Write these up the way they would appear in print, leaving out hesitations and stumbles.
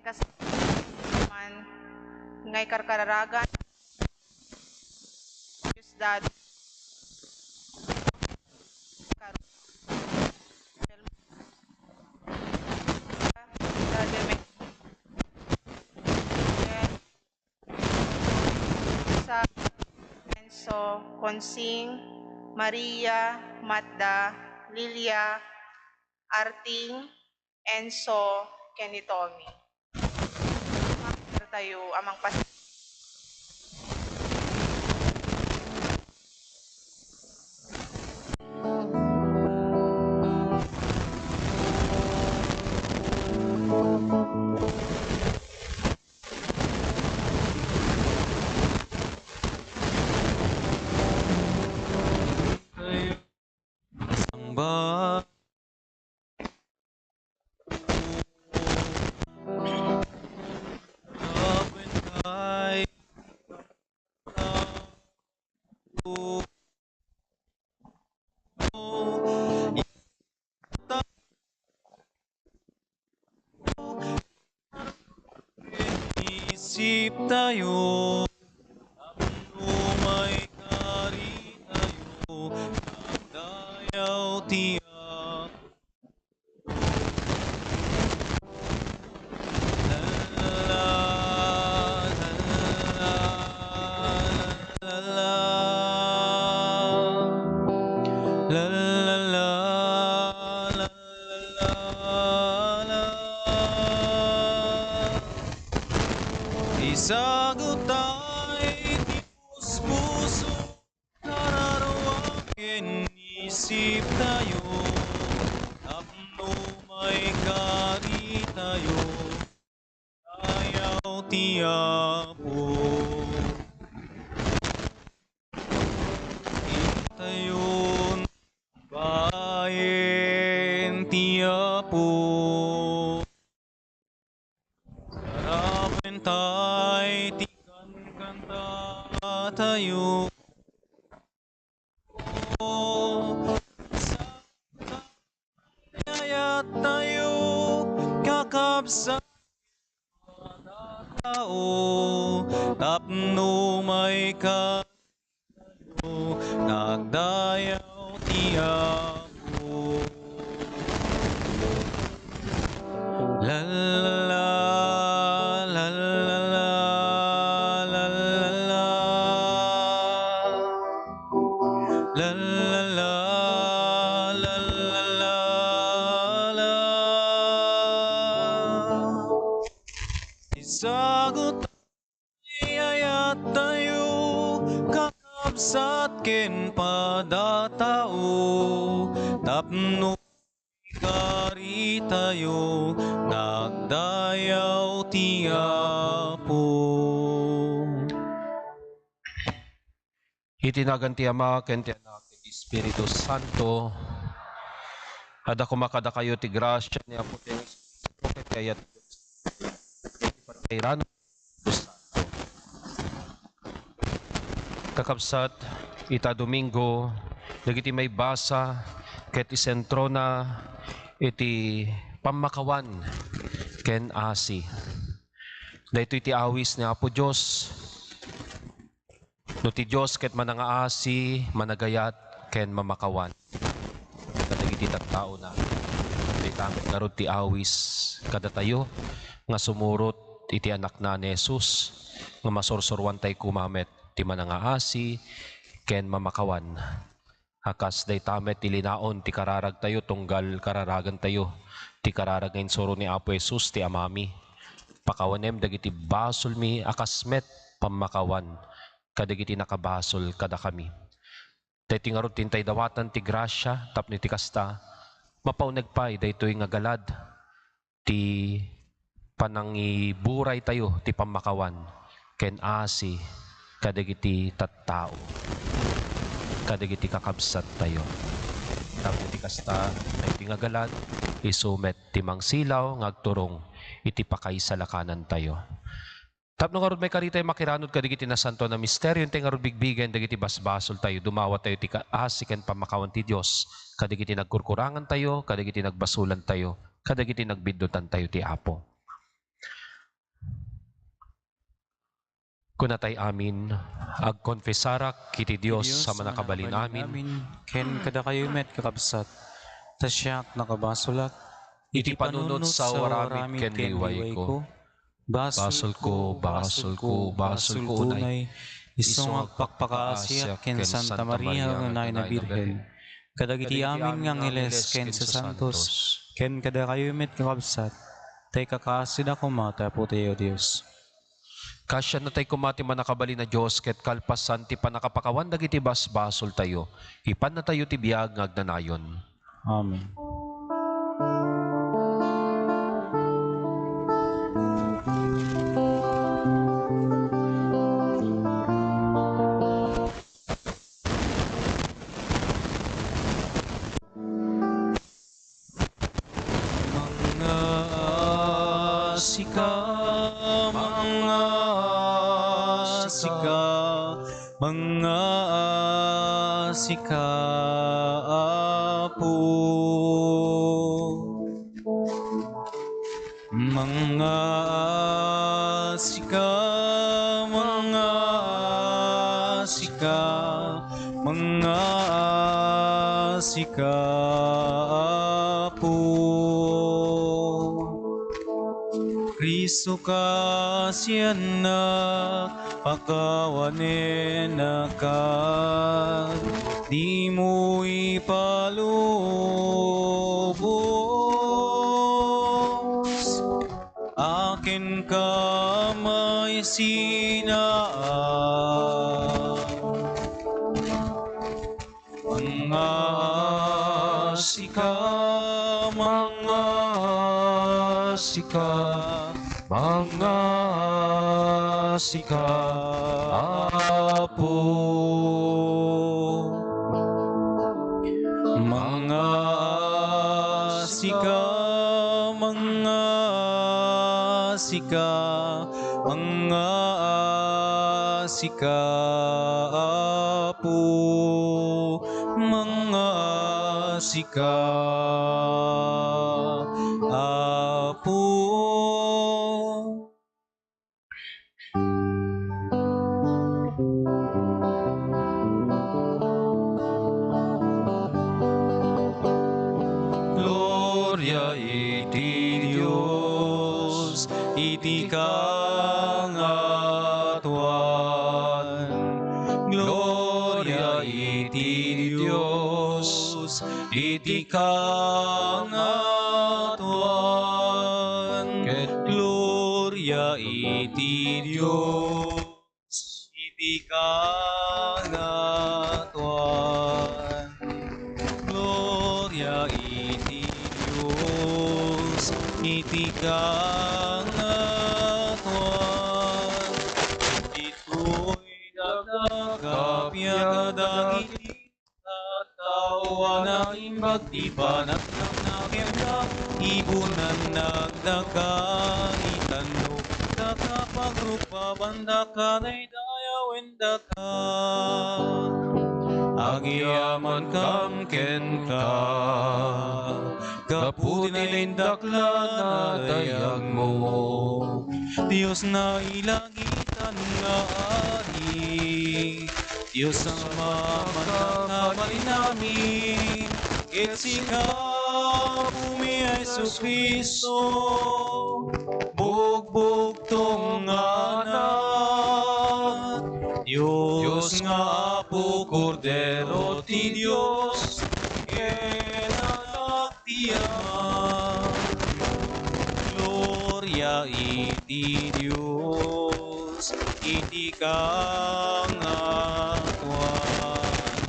Kasi man ngay karkararagan dad sa Enzo, Consing, Maria, Matda, Lilia, Arting, Enzo, Kenitomi. Tayo amang pas Isip tayo, may kari tayo, nagdayaw tiyak. Isagot ay Diyos puso, nararawangin isip tayo, tapno may kari tayo, ayaw tiyapo. Itayon bayan tiyapo. Tay tikan kanta tayo sa kaya tayo kakabsa tao tapno may kayo nagdayaw tiyapo la Isagot ayat tayo kakabsat ken padatao tapno kari tayo nagdayaw tiyapo. Itinagan ti Ama ken ti Anak ken ti Espiritu Santo. Ada kumakada kayo ti grasya ni Apo ti Espiritu ken ti ayat Irano kakabsat ita Domingo dagiti may basa ket isentro na iti pamakawan ken asi. Daytoy iti awis ni Apo Dios. No ti Dios ket manangaasi managayat ken mamakawan. Kadagiti tattao na itangit karod ti awis kada tayo nga sumurot iti anak na ni Jesus nga masursurwan tay kumamet ti manangaasi ken mamakawan. Hakas day tamet ilinaon ti kararag tayo tunggal kararagan tayo. Ti kararag ngayon soro ni Apo Jesus ti amami. Pakawanem dagiti basol mi akasmet pamakawan. Kadagiti nakabasol kada kami. Day tingarod tintay dawatan ti grasya tapno ti kasta. Mapaunagpay daytoy nga galad ti panangiburay tayo ti pamakawan. Ken asi kadagiti tattao. Kadagiti kakabsat tayo. Tapno ti kasta na iti nga galad, isumet ti mangsilaw ngagturong iti pakaisalakanan tayo. Tapno nga may karitay makiranod kadagiti na santo na misteryo ti nga bigbigen dagiti basbasol tayo, dumawat tayo ti kaasi ken pamakawan ti Dios, kadagiti nagkurkurangan tayo, kadagiti nagbasulan tayo, kadagiti nagbiddutan tayo ti Apo. Kunatay amin, agkonfesarak kiti Dios sa manakabalin amin, Ken kada kayo met kakabsat. Tasyak nakabasulat. iti panunod sa waramid ken liway ko. Basol ko, unay. Isong agpakpakaasya ken Santa Maria unay na Birhen. Kadagiti amin nga ngeles ken sa Santos. Ken kada kayo met kakabsat. Tay kakasid ako mata po tayo Dios. Kasya na tayo kumati manakabali na Diyos, ket kalpasan ti panakapakawan dagiti basbasol tayo. Ipan na tayo ti biyag ngagnanayon. Amen. Mga asika Apo, mga asika, mga asika, mga asika Apo. Kristo kasyan na pakawanen akad, di mo ipalubos. Akin ka may sinaan, mga asika, mga asika, mga asika Apo. Mga asika, mga asika, mga asika Apo. Mga asika Apo. Gloria iti Dios, iti kangatuan. Gloria iti Dios, iti kangatuan. Gloria iti Dios, iti kangatuan. Gloria iti Dios, iti kangatuan. Ito'y nagkakapyag iti tatawan na imbag di banak ng nakemda. Ibunan nagdakan itano, nakapagrupa banda ka na'y dayawen daka. Agiyaman kam ken ka, kaputi na indakla na dayag mo. Diyos na ilagitan nga ari, Diyos ang mamakamali namin. Ket sika bumi ay Jesucristo, bugbog tong anak. Diyos nga Apo, Kordero ti Diyos, iti kang atuan.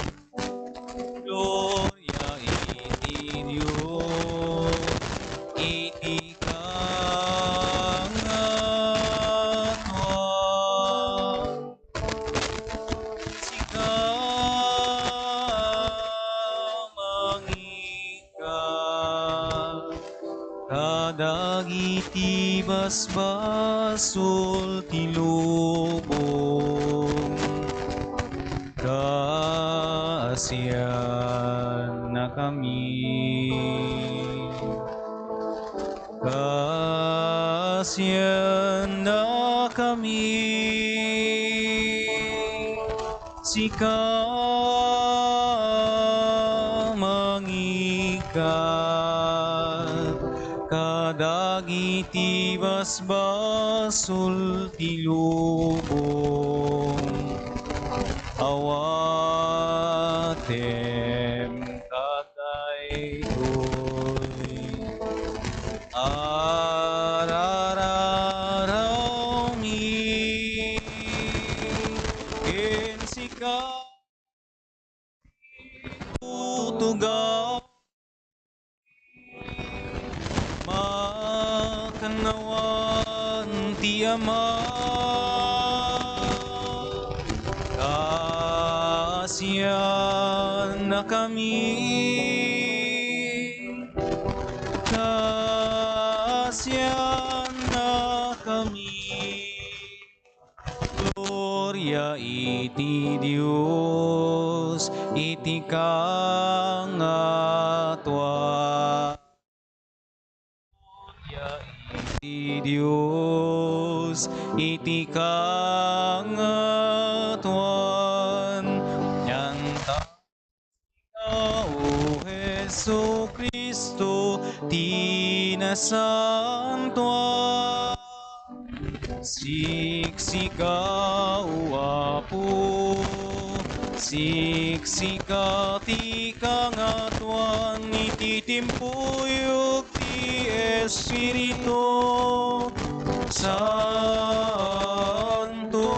Gloria iti Diyos, iti kang atuan. Sika mangikat, kadagiti basbasol ti lubong, kaasiyan na kami. Kaasiyan na kami. Sika mangikat, kadagiti basbasol ti lubong, awatem kadaytoy, arararami, ken sika tutugaw, makanawan ti Ama. Kaasiyan na kami. Kaasiyan na kami. Gloria iti Diyos, iti kang atuan. Gloria iti Diyos, iti kang atuan. Nyanta o Jesu Kristo, tinasantuan. Siksika o Apo, siksika ti kangatuan, ititimpuyog ti Espiritu Santo,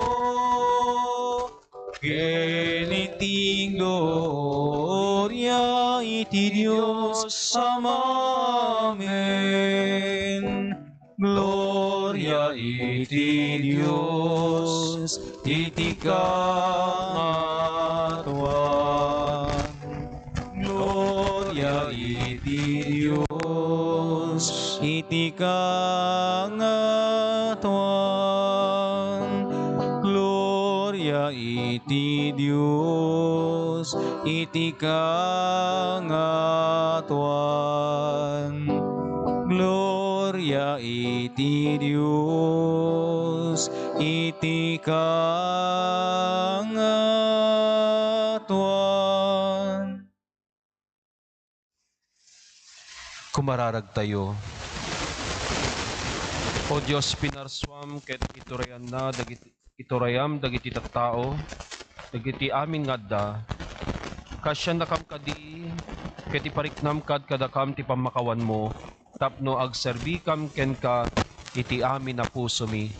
iti gloria iti Dios Ama. Amen. Gloria iti Dios, iti kangatuan. Gloria iti Dios, iti kangatuan. Gloria iti Dios, iti kangatuan. Gloria iti Dios, iti kangatuan. Kumararag tayo. O Diyos, pinarswam ket iturayan na iturayam dagiti tattao, dagiti amin ngadda, kasya nakam kadi, ket ipariknam kad kadakam ti pamakawan mo, tapno agserbikam ken ka iti amin na puso mi,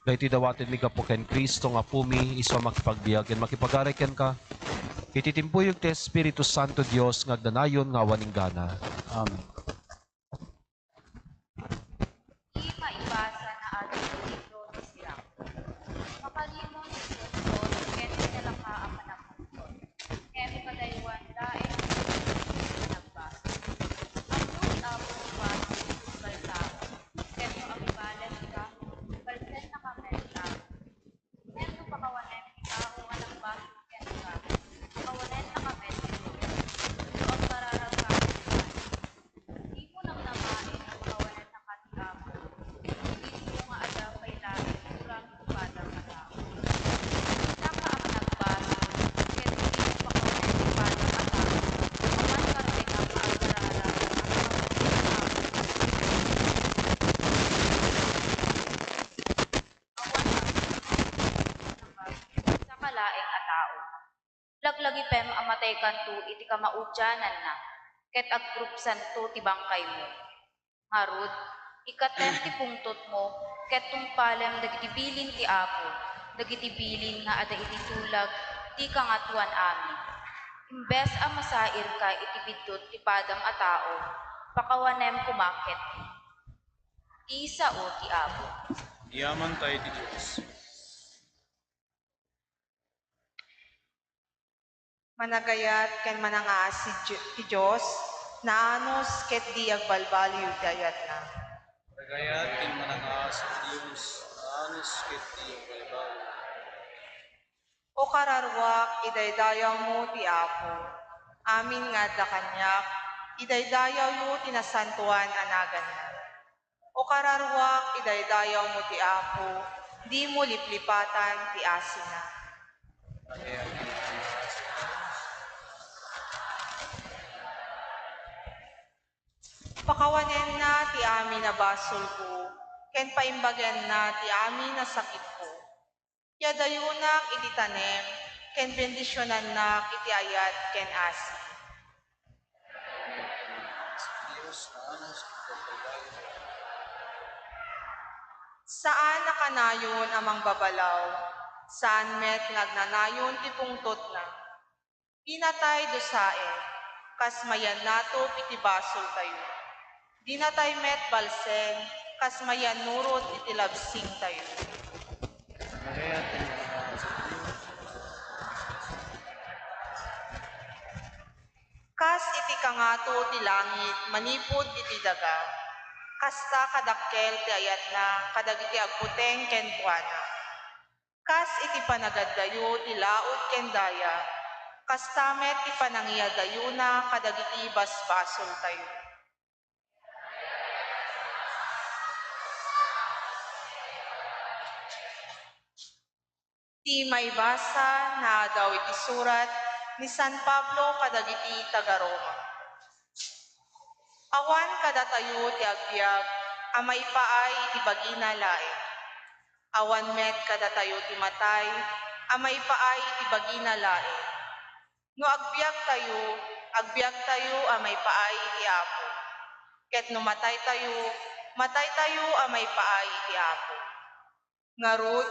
dahiti dawatin mi kapo ken Kristo nga pumi, iswa makipagbiag, ken makipagaray ken ka, iti timpuyog ti Espiritu Santo Dios ngagdanayon nga awaning gana. Amen. Di maibasa na ating libro ni Sirach. Makalimon ni Diyos, ken tinalaka ang manapagod. Ken kadaywan daing nagbasa. Ang abo pa baltao. Ken no ang ibalan ka, balsen na kamenta. Ken no pakawanen ka o anang baso ken ka. Pakawanen na kamenta. No ang mararagkakan ka. Di mo nang namain ang pakawanen na katiamo. Hindi mo nga ada kailangan kurang upada ka tao. Naka ang nagbasa, kaya hindi mo pakawanen upada ka tao. Aman karte ang maagarara ang mga sa kalaeng a tao. Laglagi pem amatay kanto iti kamaudyanan na, ket aggrupsan to ti bangkay mo. Harud, ikatem ti pungtot mo, ket tungpalem dagiti bilin ti Apo, dagiti bilin nga ada iti tulag, ti kangatuan amin. Imbes a masair ka iti bidot ti padam a tao, pakawanem kumakit. Ti sao ti Abo. Yaman tayo ti Diyos. Managayat ken manangaas ti Diyos, naanos ket di agbalbaliw dayat na. Kagayat kin manangaas ti Diyos, anos ket di balbal. O kararwak, idaydayaw mo ti Apo. Amin nga da kanyak, idaydayaw mo tinasantuan anagan na. O kararwak, idaydayaw mo ti Apo, di mo liplipatan ti asina. Pakawanen na ti amin na basol ko, ken paimbagyan na ti amin na sakit ko. Yadayunak iti tanem, ken bendisyonan nak iti ayat ken asi. Saan nakanayon amang babalaw? Saan met nagnanayon ti pungtot na? Dinatay dosae, kas mayan nato iti basol tayo. Dinatay met balsen, kas mayan nurot iti labsing tayo. Kas iti kangato ti langit, manipod iti daga. Kasta kadakkel ti ayat na, kadagiti agputeng ken buwana. Kas iti panagaddayo ti laot ken daya, kastamet ti panangiyadayo na kadagiti basbasol tayo. Ti maibasa na daw iti surat ni San Pablo kadagiti taga Roma. Awan kadatayo ti agbiag, amay paay iti bagina lae. Awan met kadatayo ti matay, amay paay iti bagina lae. No agbiag tayo amay paay iti Apo. Ket no matay tayo amay paay iti Apo. Ngarud,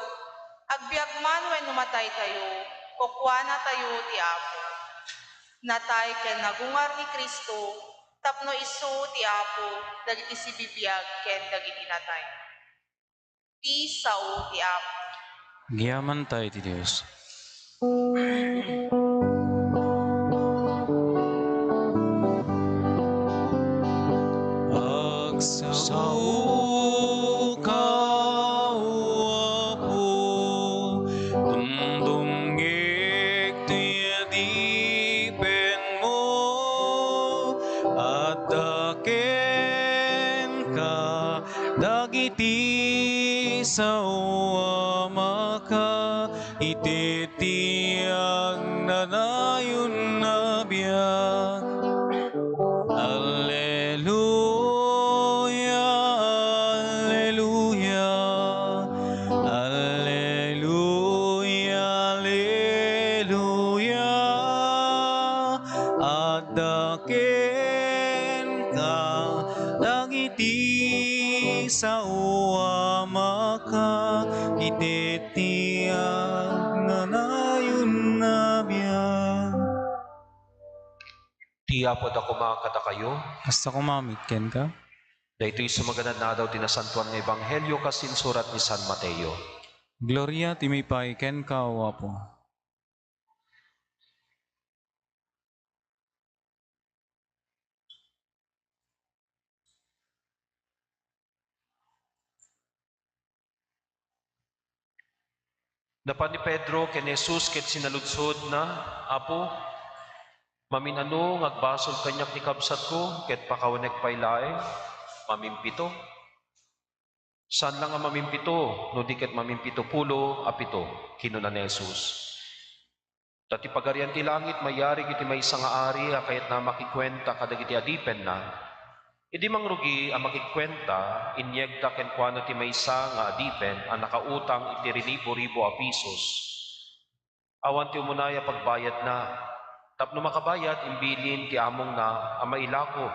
agbiag man wenno matay tayo, kukwana tayo ti Apo. Natay ken nagungar ni Kristo, tapno isu ti Apo, dagiti sibibiyag ken dagiti natay. Ti sao ti Apo. Yaman tayo ti Diyos. Agsao ka, Apo, dumdumgik ti adipen mo, at daken ka, dagiti sao maka, ititiang nanayon na biyak. Alleluia, alleluia, alleluia, alleluia. At daken ka, dagiti sao maka, ititiang nanayon na biyak. Ti Apo da kumakata kayo, Hasta kumamit ken ka? dahito'y sumaganad na daw tinasantuan ng Ebanghelyo kasin surat ni San Mateo. Gloria timipay ken ka, O Apo. Dapat ni Pedro ken Jesus ket sinaludsod na, Apo, maminano ngagbasol kanyak ni kabsat ko ket pakawanek paylae, mamimpito. Saan lang ang mamimpito, no di ket mamimpito pulo, apito, kinunan ni Jesus. Dati pagarian ti langit, mayari kiti may isang ari, kayat na makikwenta kadagiti adipen na, idi mangrugi ang makikwenta, inyegda ken kuano ti may isa nga adipen, ang nakautang iti ribo-ribo a pisos. Awan ti umunaya pagbayad na, tapno makabayad, imbilin ti among na, ang mailako,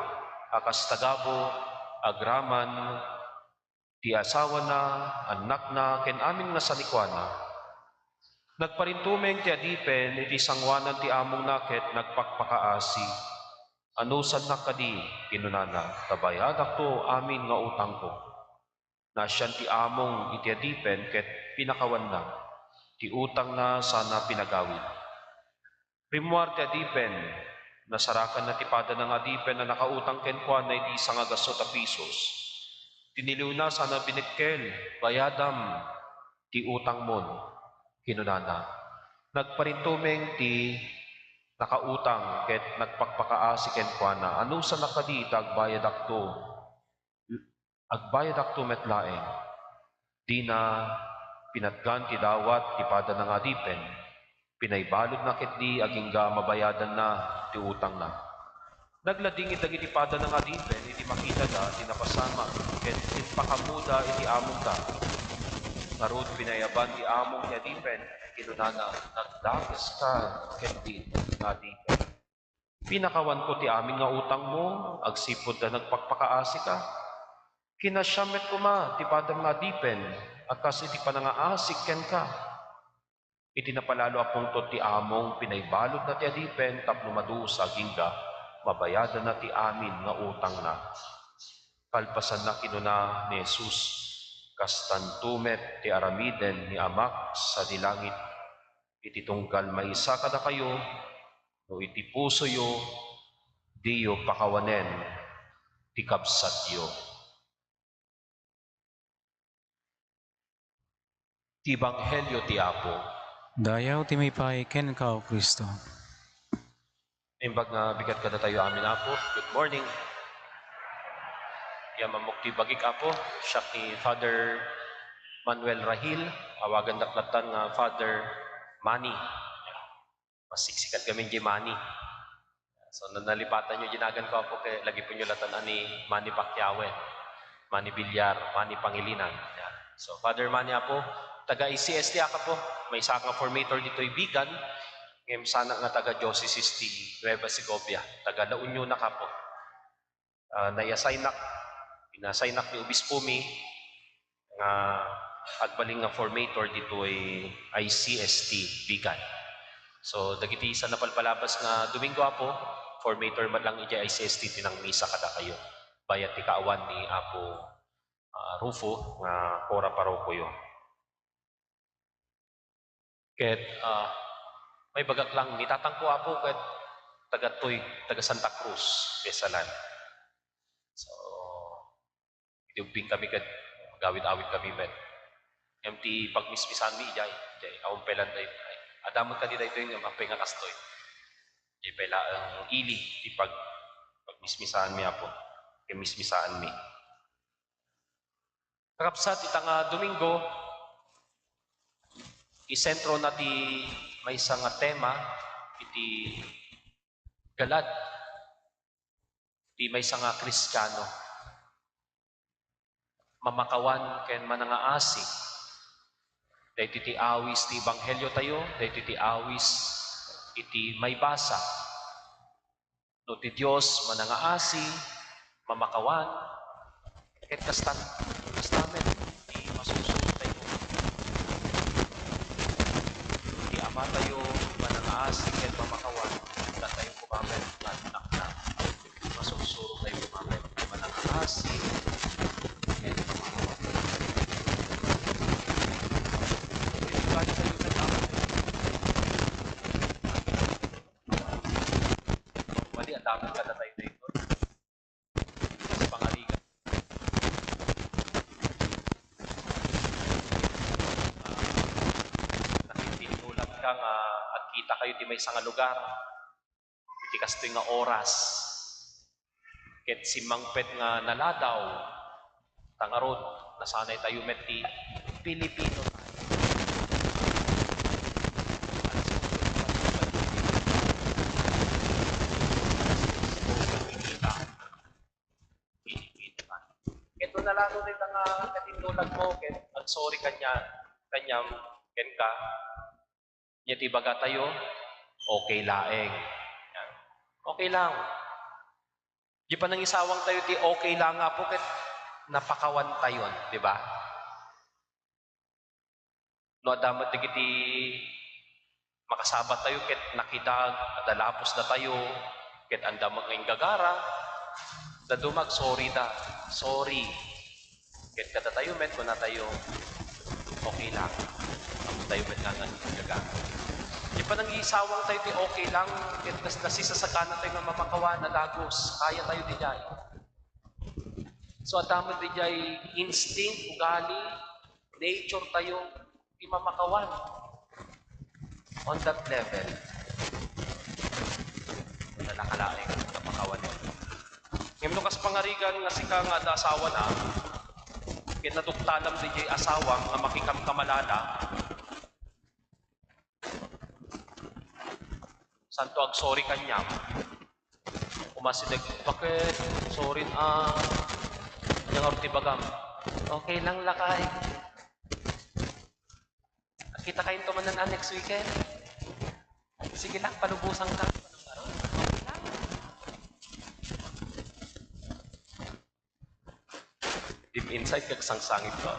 akas tagabo, agraman, ti asawa na, anak na, ken amin nga salikwana, Nagparintumeng ti adipen, iti sangwanan ti among naket, nagpakpakaasi. Anusan na kadi, kinunana, tabayadak to amin nga utang ko. Nasyan ti among iti adipen, ket pinakawan na, ti utang na sana pinagawid. Rimuar ti adipen, nasarakan na ti pada ng adipen na nakautang kenkwan na iti isang agaso ta pisos. Tiniliw na sana binikkel, bayadam, ti utang mon, kinunana. Nagparintumeng ti nakautang, ket nagpakpakaasi kenkwana. Ano sa nakadi, agbayad akto metlaeng. Di na pinatgan ti dawat ti pada ng adipen, pinaybalod na ket di agingga mabayadan na ti utang na. Naglading itagiti pada ng adipen, iti makita da, iti napasama, ket pakamuda iti among da. Narod pinayaban ti among ti adipen, kinunana, nagdakes ka, ket di adipen. Pinakawan ko ti aming nga utang mo, agsipod da nagpakpakaasi ka. Kinasyamet ko ma, ti pada ng adipen, akas iti panangaasik ken ka. Iti napalalo apungtot ti among pinaybalod na ti adipen, tapno madusa gingga, mabayadan na ti amin nga utang na. Kalpasan na kinuna ni Jesus, kastantumet ti aramiden ni amak sa dilangit. Iti tunggal maisa kada kayo, no iti puso yo, diyo pakawanen, ti kabsat yo. Ti Ebanghelyo ti Apo. Dayaw ti may ken ka, O Kristo. Imbag nga bigat kada tayo amin, Apo. Good morning. Yamamok ti bagik, Apo. Siya ni Father Manuel Rahil. Awagan daklatan nga Father Manny. Masiksikat kami di Manny. So nanalipatan nyo ginagan ko, Apo, kay lagi po nyo latan ni Manny Pacquiao, Manny Villar, Manny Pangilinan. Yan. So Father Manny, Apo, taga-ICSD aka po. May isa nga formator dito ibigan. Ngayon sana nga taga-Diocese ti Nueva Segovia. Taga-La Union na ka po. Pinasaynak ni Obispo mi nga agbaling nga formator dito ay ICST bigan. So dagiti isa na palpalabas nga Domingo, Apo, formator man lang iti ICST tinang misa kada kayo. Bayat ti kaawan ni Apo Rufo nga Cora Paroko yo. Ket may bagak lang nitatangko, Apo, ket taga Santa Cruz, Besalan. So idubing kami ket gawid-awid kami met. MT pagmismisan mi jay awumpelan day. Adamot ka di dayto yung apay nga kastoy. Jay pela ang ili di pagmismisan mi, Apo. Mismisaan mi. Kakapsat itang Domingo, isentro na ti may isang tema, iti galad, ti may isang Kristiyano. Mamakawan ken manangaasi. Dahito ti awis ti Ebanghelyo tayo, dahito ti awis iti may basa. No ti Diyos manangaasi, mamakawan, ket kastamet ti masusunod tayo. Ti Ama tayo manangaasi ket mamakawan, da tayo kumamit nga anak na. Masusurog tayo kumamit, manangaasi ket mamakawan. Mali, ang dami ka na tayo dito. Sa pangaligan. Nakitinulat ka nga at kita kayo di may isang lugar. Iti kastoy nga oras. Ket si Mangpet nga naladaw. Tangarod, nasanay tayo met ti Pilipino tayo. Ito na lang ulit ang katindulag mo, ang sorry kanyam, ken ka, niya tibaga tayo, okay laeng. Yan. Okay lang. Di pa nang isawang tayo, ti okay lang nga po, ket napakawan tayo, di ba? No, damat iti Makasabat tayo ket nakidag, adalapos na tayo, ket andam ng gagara, dadumag, sorry da, sorry. Ket kada tayo met, kung na tayo, okay lang. Ako tayo met nga gagara. Di pa nang isawang tayo, di okay lang, ket nasisasagana tayo nga mamakawan na lagos, kaya tayo di jay. So adamad di jay instinct, ugali, nature tayo, di mamakawan. On that level, nalakalaing mamakawan yun. Ngayon kas pangarigan nga si ka nga da asawa na, kinaduktalam di jay asawang nga makikamkamalala, santo ag sorry kanya. Umasidag, bakit? Sorry yung arti bagam. Okay lang lakay. Kita kayo tumanan next weekend. Sige lang, palubusan ka. Deep inside, kagsangsangit ka.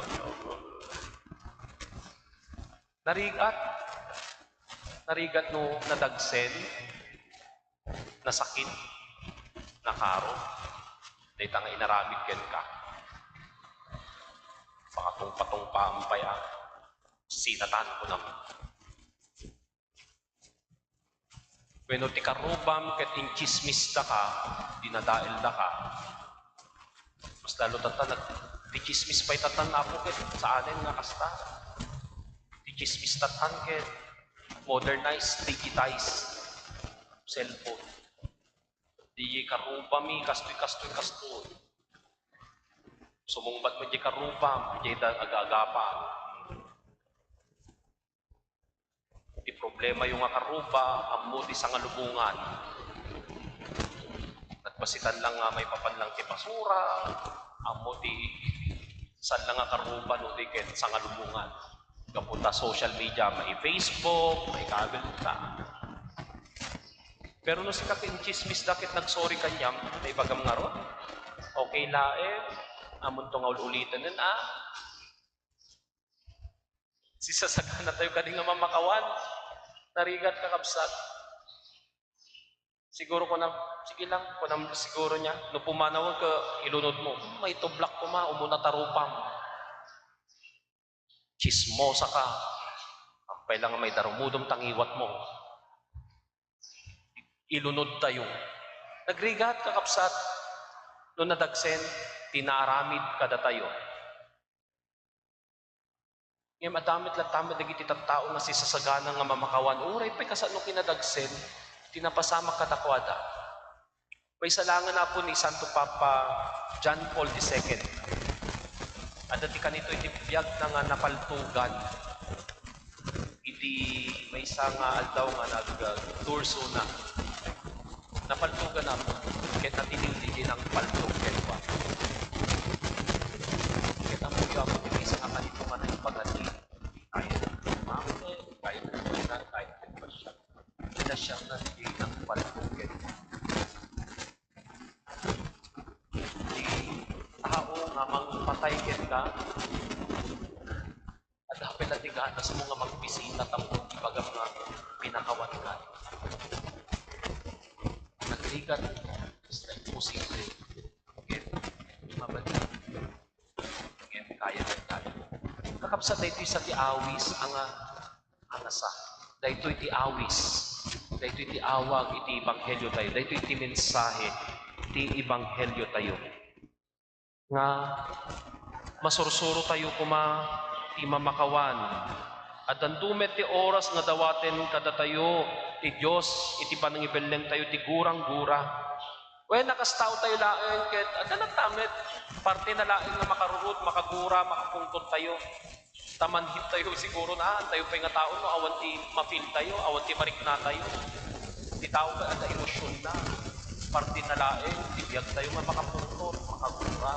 Narigat no nadagsen, nasakit, nakaro, dahil nga inaramid ken ka. Pakatong-patong paampay sinatan ko naman. When ti karubam ket in chismis da ka, dinadael da ka. Mas lalo tatan ti chismis pa'y tatan na po ket sa anin nga kasta. Ti chismis tatan ket modernized, digitized cellphone. Di karubami kastoy. Sumungbat mo di karubam, di aga-agapa. Di problema yung akaruba, amo di sa ngalubungan. At basitan lang nga may papanlang ti basura, amo di san lang akaruba no di ket sa ngalubungan. Kapunta social media, may Facebook, may kabel ka. Pero no si kakin chismis dakit nagsorry kanyam, may bagam nga ron. Okay amon tong ulitan nun sisasagana tayo kadi nga mamakawan. Narigat kakabsat. Siguro ko na, sige lang, kung na siguro niya, no pumanawag ka, ilunod mo, may tublak ko umuna tarupam. Chismosa ka. Ampay lang may darumudom tangiwat mo. Ilunod tayo. Nagrigat kakabsat. No nadagsen, tinaaramid kada tayo. Ngayon, madamit lang tamad nagiti tattao na sisasagana nga mamakawan. Uray, pa'y kasano kinadagsen, tinapasama katakwada. Pa'y salangan na po ni Santo Papa John Paul II. At dati kanito itibiyag na nga napaltugan. Iti may isa nga aldaw nga nag-durso na. Napaltugan na po. Kaya natinindi ng paltog kenwa. Kaya naman yung ako may isa nga kanito nga na ipagati. Kaya siya na hindi ng palpukin. Di tao nga magpatay ka at hapil na tiganas mo nga magbisita tapos ibaga nga pinakawan ka. Nagligat is like posible. Again, mabalik. Again, kaya na tayo. Kakapsa tayo sa tiawis ang asa. Dahito iti awis, dahito iti awag, iti ebanghelyo tayo, dahito iti mensahe, iti ebanghelyo tayo. Nga, masursuro tayo ti mamakawan. At dandumet ti oras nga dawaten kada tayo, ti Diyos, iti panangibeleng tayo, ti gurang-gura. When nakastao tayo laeng, ket nagtamit, parte na laeng na makarurot, makagura, makapungkot tayo. Tamanhit tayo siguro na, tayo pa nga tao, no, awan ti mapil tayo, awan ti marik na tayo. Ti tao ka, ada emosyon na. Parte na laeng, tibiyag tayo nga makapungkot, makagura.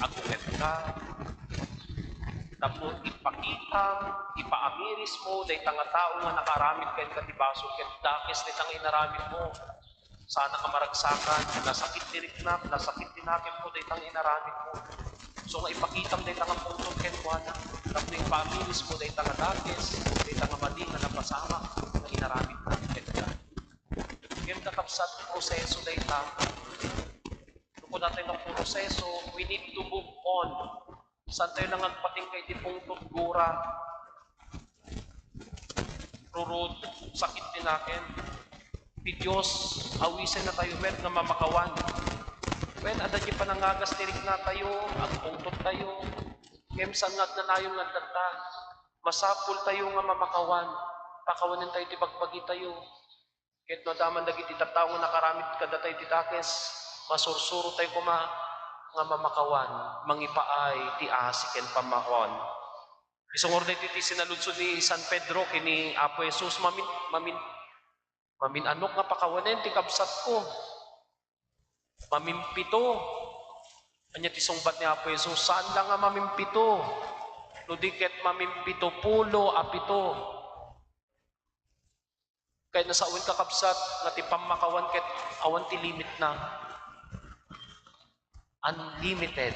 Agumet ka. Tapos ipakita, ipaamiris mo, dahi tanga tao nga nakaramit kayo katibaso, kaya dakis ni tanga inaramit mo. Sana ka maragsakan, nasakit diriknak, nasakit dinakit mo, dahi tanga inaramit mo. So nga ipakitang day tangang pungtot ken kuana. Tapos yung families mo day tanga dakes, day tanga madi nga napasama na inaramid na ken kuana. Yung kakapsat proseso day ta. Kung natin ang proseso, we need to move on. Saan tayo nang agpating kay di pungtot gura? Rurod, sakit din natin. Di Diyos, awisin na tayo, met nga mamakawan. When ada di panangagas tirik na tayo, at pungtot tayo, kemsan nga na nayon nga data, masapul tayo nga mamakawan, pakawanin tayo, tibagbagi tayo. Kahit no daman dagiti tattao nga nakaramit kada tayo titakes, masursuro tayo nga mamakawan, mangipaay, ti asiken pamakawan. Isungor na iti sinaludso ni San Pedro kini Apo Jesus, mamin anok nga pakawanen ti kabsat ko. Mamimpito. Anya ti sungbat ni Apo Jesus, saan lang nga mamimpito? Nudiket mamimpito pulo apito. Kahit nasa awin kakabsat nga ti pamakawan ket awan ti limit na. Unlimited.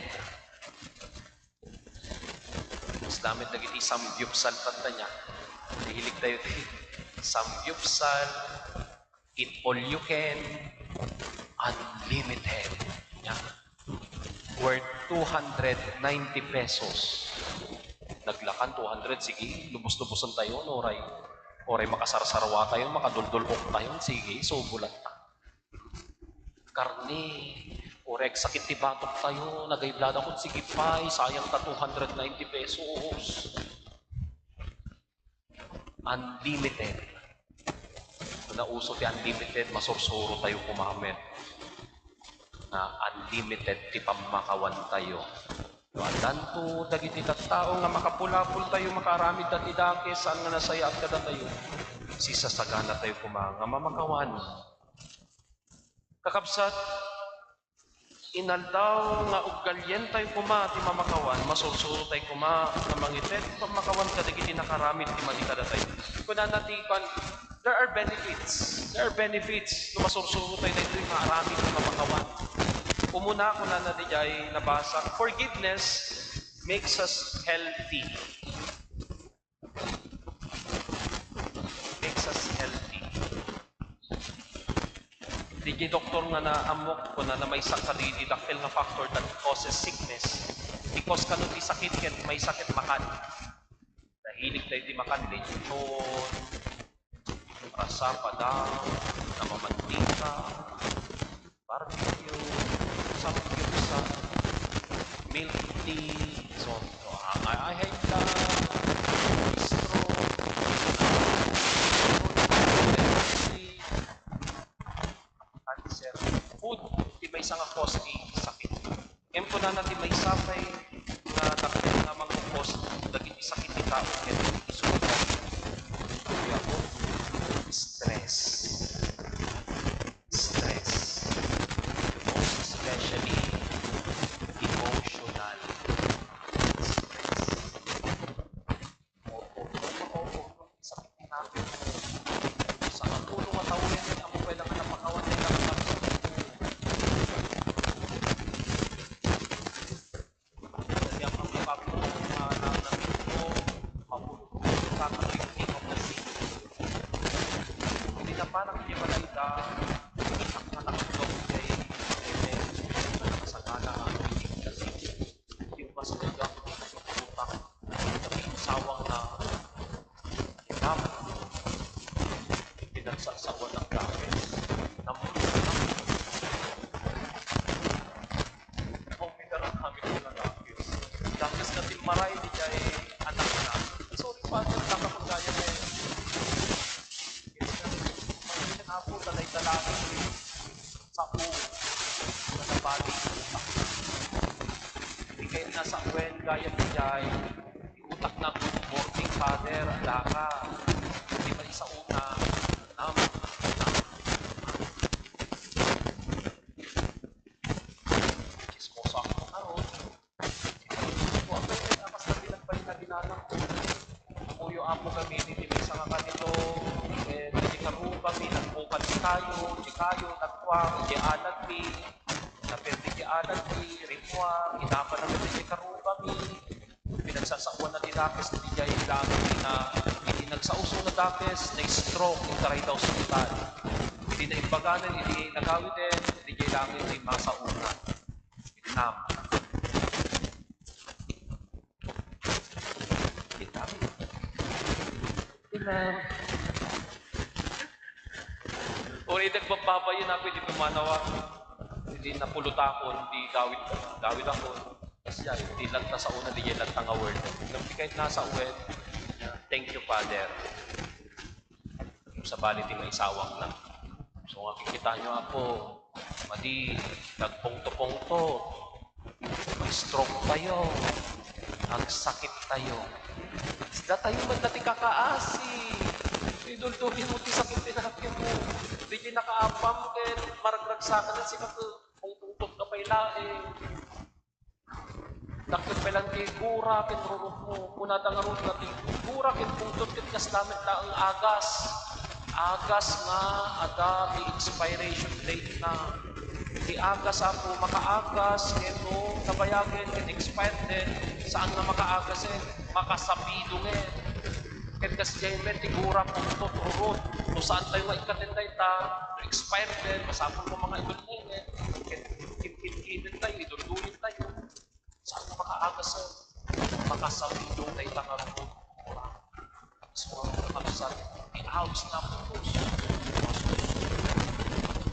Mas damit na iti samgyupsal pata niya. Nahilig tayo ti samgyupsal, eat all you can, unlimited. Yeah. Worth 290 pesos. Naglakan 200, sige, lubos-lubosan tayo, oray makasarsarwa tayo, makaduldulok tayo, sige, subulat na. Karne, orek sakit ti batok tayo, nagayblada ko, sige pay, sayang ka 290 pesos. Unlimited. Kung nauso ti unlimited, masursuro tayo kumamit. Na unlimited ti pamakawan tayo. Doan to, dagiti tattao nga makapulapul tayo, makaramid at idake, saan nga nasaya at kada tayo. Sisasagana tayo kumanga, mamakawan. Kakabsat, inaldaw nga ugalyen tayo ti mamakawan, masursuro tayo nga mangitet, pamakawan kadagiti nakaramid ti madikada tayo. Kung nanatikan, there are benefits, no masursuro tayo na ito yung maaramid ti mamakawan. Umuna ko na nadijay nabasa, forgiveness makes us healthy. Makes us healthy. Di doktor nga na amok ko na may sakit didakil nga factor that causes sickness. Because kano di sakit ken may sakit makan. Nahilig tayo di makan lechon, rasa padang, namamantika, barbecue, samgyupsal, milk tea, so I hate that, bistro, cancer, food, di may isang cause ni sakit. Ngayon po na natin may sapay na dakil na mga cause dagiti sakit ni tao, kaya isulat kaya po, stress. Especially emotional stress. Sakit ni natin. Sa katulong at tawin, ang pwede ka napakawan nila ang kapsa. Dali ang impact mo na namin ko, mapulong kakalimutin of the sick. Hindi na parang hindi ba na ita, itak na nakatulog kay nakasagana ang piling kasi yung mas magandang pagputak ng sawang na inaman pinagsasawa ng gamit umigarang kami ng lapis lapis natin maray di kay anak na sorry father nakapagaya na yun hindi na po talay talaki sa uwi sa nabali hindi kayo nasa uwen gaya ni Jai utak na good morning father alaka hindi pa isa una chismoso ako karon kung ako yung akas na pinagpalit na ginanang ko umuyo ako kami hindi may isang kanito hindi karu kami nagpukan di kayo nagkwang di alat mi napirdi di alat mi ritwa inapan namin di karu mi, pinagsasakuan na ti dakes, hindi jay langit na, hindi nagsauso na dakes, na stroke, itaray daw hospital. Hindi na imbaganan, hindi nagawid din, hindi jay langit, hindi masauna. Vietnam. Vietnam. Uri nagbababayin ako, hindi pumanawa. Hindi napulutakon, hindi gawid ako. Kasi hindi lang ta sa una, hindi lang ta nga word. Hindi kahit nasa word, thank you, Father. Sa balit yung isawang lang. So nga kikita nyo ako, madi, nagpungto-pungto, may stroke tayo, ang sakit tayo. Isda tayo man natin kakaasi. Idultugin mo ti sakit tinapin mo. Hindi nyo nakaapam, kaya maragragsakan na siya kung tungtog na pailaing. Nakit pa lang kay gura, kinrurot mo. Punata nga rin natin, gura, kinpungtog, kinaslamit na ang agas. Agas nga, ada, may expiration date na. Di agas ako, makaagas, keno, kabayagin, kin-expired din. Saan nga makaagas eh? Makasabidong eh. Ken kas jaymen tigura punto rurot. No saan tayo nga ikatinday ta, expired din, masapon mo mga idol eh. Ken kin tayo, iduldulit tayo. Saan nga makaagas eh? Makasabidong tayo tangarunod. So, kapsat, i-house na po po.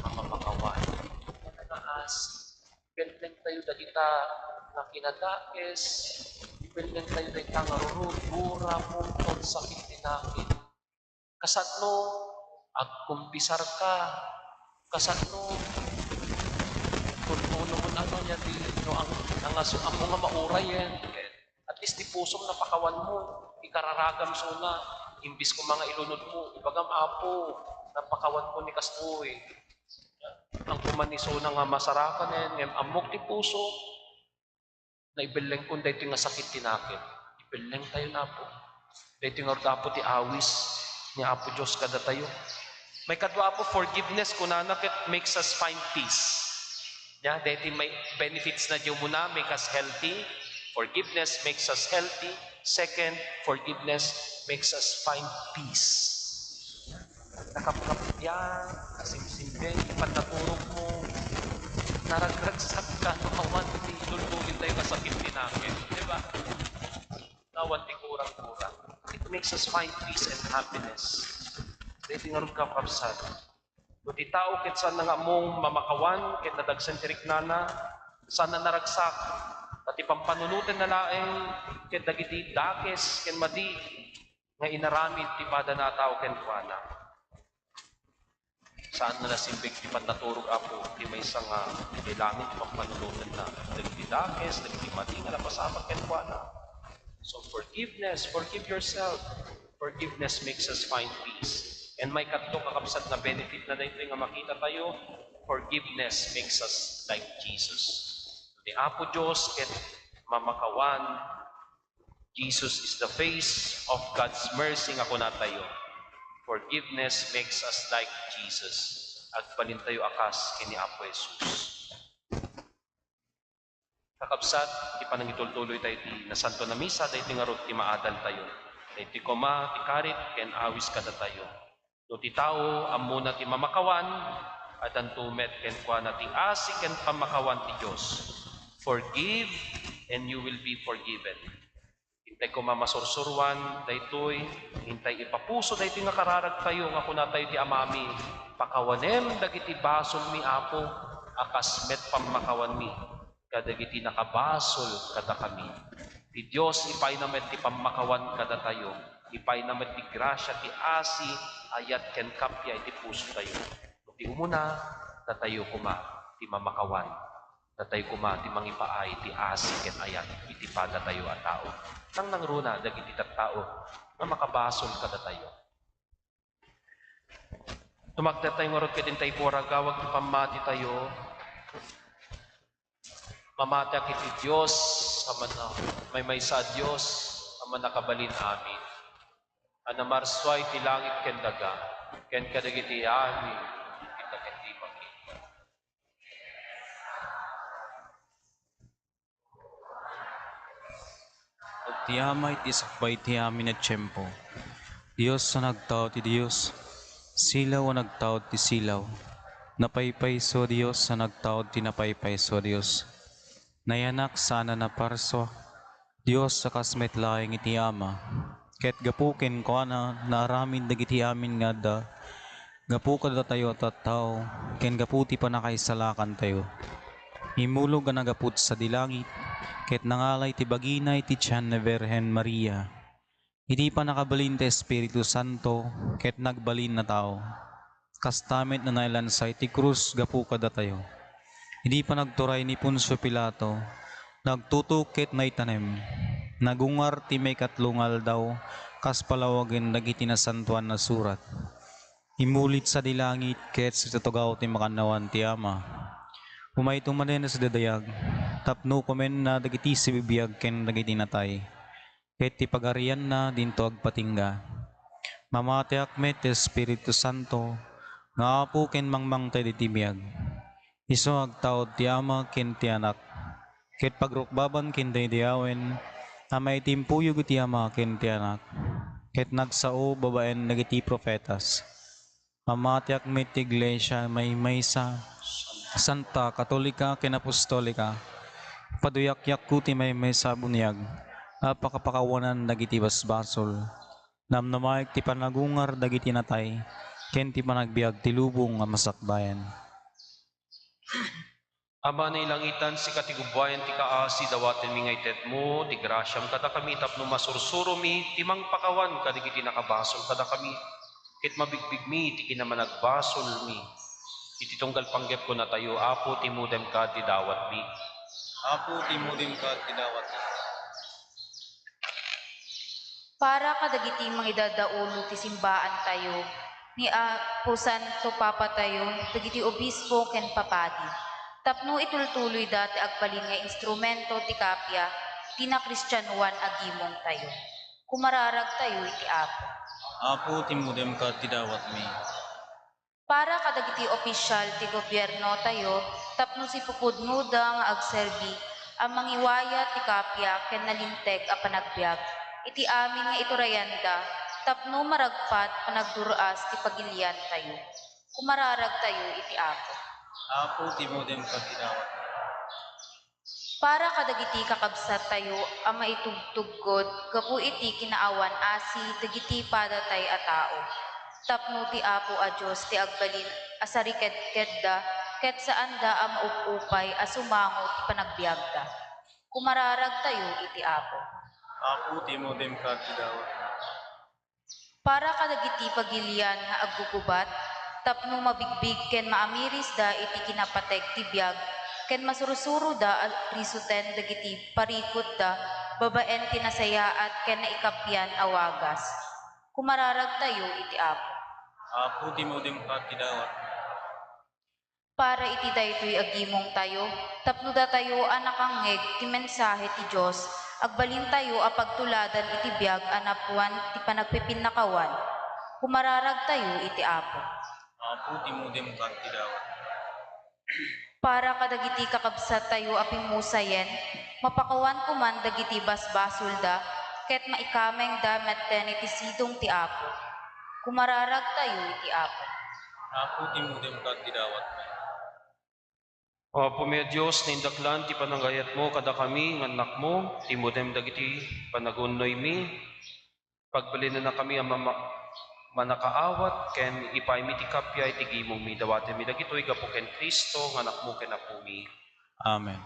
Mga makawan. Nanaas, benteng tayo dagita na kinadaes, benteng tayo dagita nga rurot, gura, puntod, sakit tinakit. Kasatno, agkumpisar ka, kasatno, kung ano mo ano niya, ang mga mauray yan. At least di pusong napakawan mo, ikararagam so na, imbis ko mga ilunod mo, ibagam apo, napakawan ko ni Kastoy. Ang kumaniso na nga masarakan yan, amok ti puso, na ibileng kung dahito nga sakit tinakit. Ibileng tayo na po. Dahito nga dapo ti awis, ni Apo Diyos kada tayo. May kadwa po, forgiveness, kunanak, it makes us find peace. Yeah, dahito may benefits na diyo muna, make us healthy. Forgiveness makes us healthy. Second, forgiveness makes us find peace. Nakapagapit yan, kasimsimbe, ipataturog mo, naragragsak ka, nakawan, duldulit tayo kasakit din namin. Diba? Nawan di kurang-kurang. It makes us find peace and happiness. Dahil tingarong ka, kapsad. Kung di tao, kit saan na nga mong mamakawan, kit nadagsantirik nana, saan na naragsak, pati pampanunutin na laeng, kit dagiti dakes, ken madi, nga inaramid, ti pada na tao, ken kuana. Saan na nasimbig, ti pataturog apo, ti may isang ilangit, pampanunutin na, dagiti dakes, dagiti madi, nga napasamat, ken kuana. So forgiveness, forgive yourself. Forgiveness makes us find peace. And may katlo kakapsat na benefit na dito nga makita tayo, forgiveness makes us like Jesus. Di Apo Diyos ket mamakawan, Jesus is the face of God's mercy nga kuna tayo. Forgiveness makes us like Jesus. Agbalin tayo akas kini Apo Jesus. Kakabsat, di pa nang itultuloy tayo ti na santo na misa, dahi ti ngarot ti maadal tayo. Dahi ti koma, ti karit, ken awis kada tayo. No ti tao, amuna ti mamakawan, at ang tumet, ken kwa na ti asi, ken pamakawan ti Diyos. Forgive, and you will be forgiven. Hintay ko mamasursurwan, daytoy, hintay ipapuso, daytoy nga kararag tayo, nga kuna tayo ti amami, pakawanem, dagiti basol mi apo, akas met pamakawan mi. Kadagiti nakabasol kada kami. Ti Diyos ipay naman ti pamakawan kada tayo. Ipay naman ti grasya, ti asi, ayat ken kapya iti puso tayo. Ti umuna, tatayo kuma, ti mamakawan. Tatayo kuma, ti mangipaay, ti asi ken ayat, iti pada tayo at tao. Nang nangruna, dagiti tao, na makabasol kada tayo. Tumagda tayo ngarot ka din tayo pora, gawag ti pamati tayo, mamatyak iti Diyos, may sa Diyos, aman nakabalin amin. Anamarsway ti langit ken daga, ken kadagiti amin, kita ken di makita. Ti ama iti sakbay ti amin at tiyempo. Diyos na nagtao ti Diyos, silaw na nagtao ti silaw. Napaypayso Diyos na nagtao ti napaypayso Diyos. Nayanak sana na parso, Diyos sa kasmet laing iti ama. Ket gapuken ko na naaramin dagiti amin nga da, gapu kada tayo tattao, ken gaputi pa nakaisalakan tayo. Imulog nga nagaput sa dilangit, ket nangalay ti bagina iti tiyan na Virhen Maria. Iti pa nakabalin ti Espiritu Santo, ket nagbalin na tao. Kastamit na nailansay ti krus gapu kada tayo. Hindi pa nagturay ni Poncio Pilato, nagtutukit na itanem. Nagungar ti may katlungal daw, kas palawagin dagiti nasantuan na surat. Imulit sa dilangit, ket sa tutugaw ti makanawan ti ama. Humay tumanen na sa dadayag, tapno komen na dagiti si bibiyag ken dagiti natay. Ket ti pagarian na dinto agpatingga. Mamatiak met ti Espiritu Santo, nga apo ken mangmang tayo di tibiyag. Iso agtaod ti ama ken ti anak. Ket pagrukbaban ken daydayawen, amay timpuyog ti ama ken ti anak. Ket nagsao babaen dagiti profetas. Mamatiak met ti iglesia may maysa, Santa Katolika ken Apostolika. Paduyakyak ko ti may maysa bunyag. Apakapakawanan dagiti basbasol. Namnamaik ti panagungar dagiti natay. Ken ti panagbiag ti lubong nga masakbayan. Ama na ilangitan, si katigubwayan ti kaasi, dawaten mi ngay tet mo, ti grasyam kada kami, tapno masursuro mi, timang pakawan kadigiti nakabasol kada kami, ket mabigbig mi, ti kinamanagbasol mi. Iti tunggal panggep ko na tayo, apo timudem ka ti dawat mi. Apo timudem ka ti dawat mi. Para kadagiti mga idadaulo ti simbaan tayo, ni Apo Santo Papa tayo, dagiti obispo ken papadi. Tapno itultuloy dati agbalin nga instrumento ti kapya, ti na Kristyanuan agimong tayo. Kumararag tayo iti Apo. Apo timudem ka ti dawat mi. Para kadagiti opisyal ti gobyerno tayo, tapno si pupudnuda nga agserbi, ang mangiwaya ti kapya ken nalinteg a panagbiag. Iti amin nga iturayanda, tapno maragpat panagduruas ti pagilian tayo. Kumararag tayo iti Apo. Apo timudem ka ti dawat mi. Para kadagiti kakabsat tayo, ang maitugtugod, gapu iti kinaawan asi, dagiti padatay a tao. Tapno ti Apo a Diyos ti agbalin asariked-kedda, ket saan da ang maupupay asumango ti panagbiagda. Kumararag tayo iti Apo. Apo timudem ka ti dawat mi. Para kadagiti pagilian nga aggugubat, tapno mabigbig ken maamiris da iti kinapateg ti biag, ken masurusuro da at risuten dagiti parikot da, babaen tinasayaat ken naikapyan awagas. Kumararag tayo iti Apo. Apo timudem ka ti dawat mi. Para iti daytoy agimong tayo, tapno da tayo anakangeg ti mensahe ti Dios, agbalin tayo a pagtuladan iti biag anapuan ti panagpipinakawan. Kumararag tayo iti Apo. Apo timudem ka ti dawat mi. Para kadagiti kakabsat tayo a pimusayen, mapakawan kuman dagiti basbasulda, ket maikameng da metten iti sidong ti Apo. Kumararag tayo iti Apo. Apo timudem ka ti dawat mi. Apo mi Diyos, na indaklan ti pananggayat mo, kada kami, nganak mo, timudem dagiti panagunoy mi, pagbalin na kami ang manakaawat, ken ipay mi ti kapya, itigimong mi, dawaten mi dagitoy, gapo ken Kristo, nganak mo ken apo mi. Amen.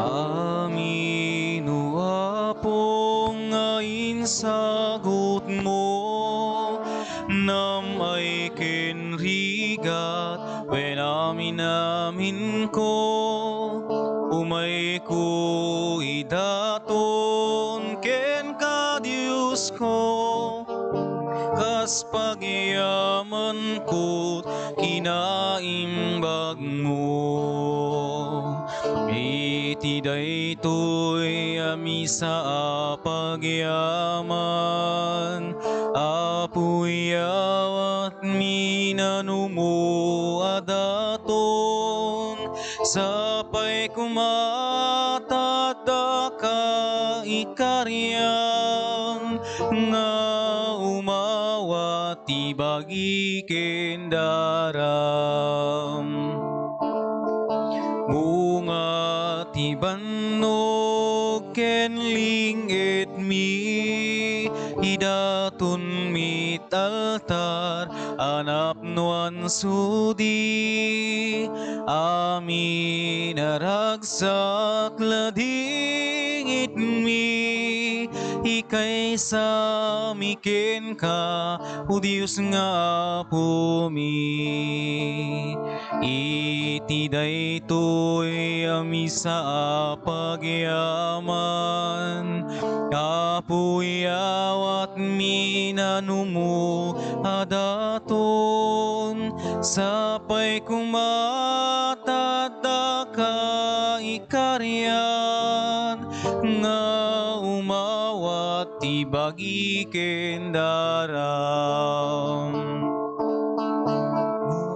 Amin o Apo ngayon sagot mo, nam ay kenrigat, when amin ko, umay ko idaton, ken ka Diyos ko, kas pagyaman ko, kinaimbag mo. Iti daytoy ami ami sa pagyaman, apuy awat minanumo adaton, sapay kumatadda ka ikarian, nga umawat ibagi kendaram. Bunga tibannog kenling et mi, idatun mit altar anapnuan sudi, amin aragsak lading it mi, ikay sa miken ka, o Diyos nga pumi. Iti daytoy ami sa pagyaman, apuy awat minanumo adaton, sapay kumatadda ka ikarian, nga umawat ibagi kendaram.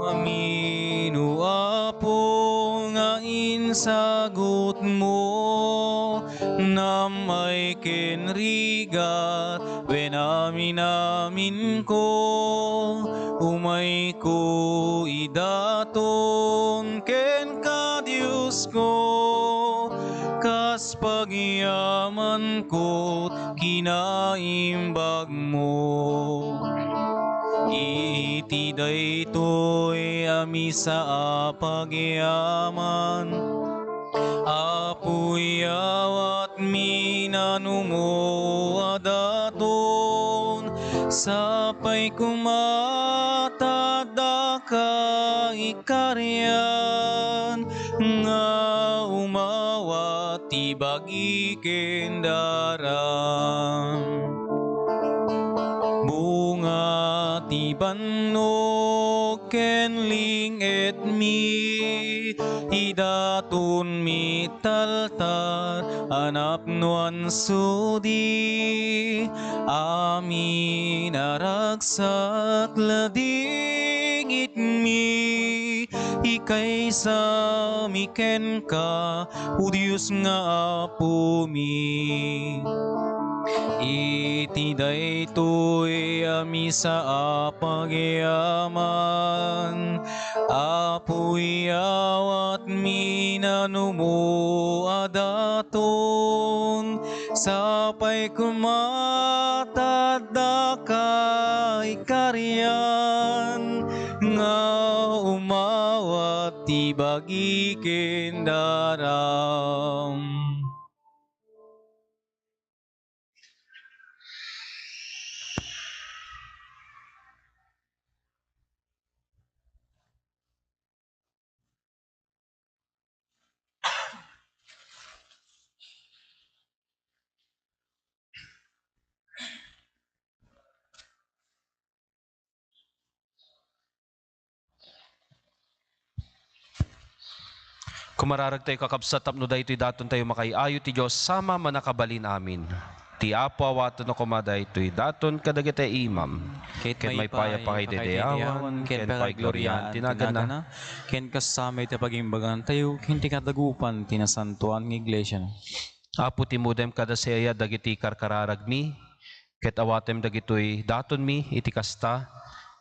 Aminu apo nga insagot mo, namay kenrigat wen amin ko, umay ko idaton ken ka Diyos ko, kas pagyaman ko kinaimbag mo. Iti daytoy ami sa pagyaman, apuy awat minanumo adaton, sapay kumatadda ka ikarian, nga umawat ibagi kendaram. Bunga tibannog kenling et mi, idatun mitaltar anapnuan sudi, amin aragsak lading it mi, ikay sa miken ka, o Diyos nga pumi. Iti daytoy ami sa pagyaman, apuy awat minanumo adaton, sapay kumatadda ka ikarian, nga umawat ibagi kendaram. Kumararag tayo kakabsat tapno daytoy daton tayo makaiayo ti Diyos sama manakabalin amin. Ti apo awaton no kumaday toy daton kadagiti imam. Ken may paya pa kay dedeyawan, ken pay glorian tinagana. Ken kasamay ti pagimbagan tayo, ken ti kadagupan tinasantuan ng iglesia na. Apo ti mudem kada seya dagiti karkararagmi, ket awatem dagitoy daton mi iti kasta,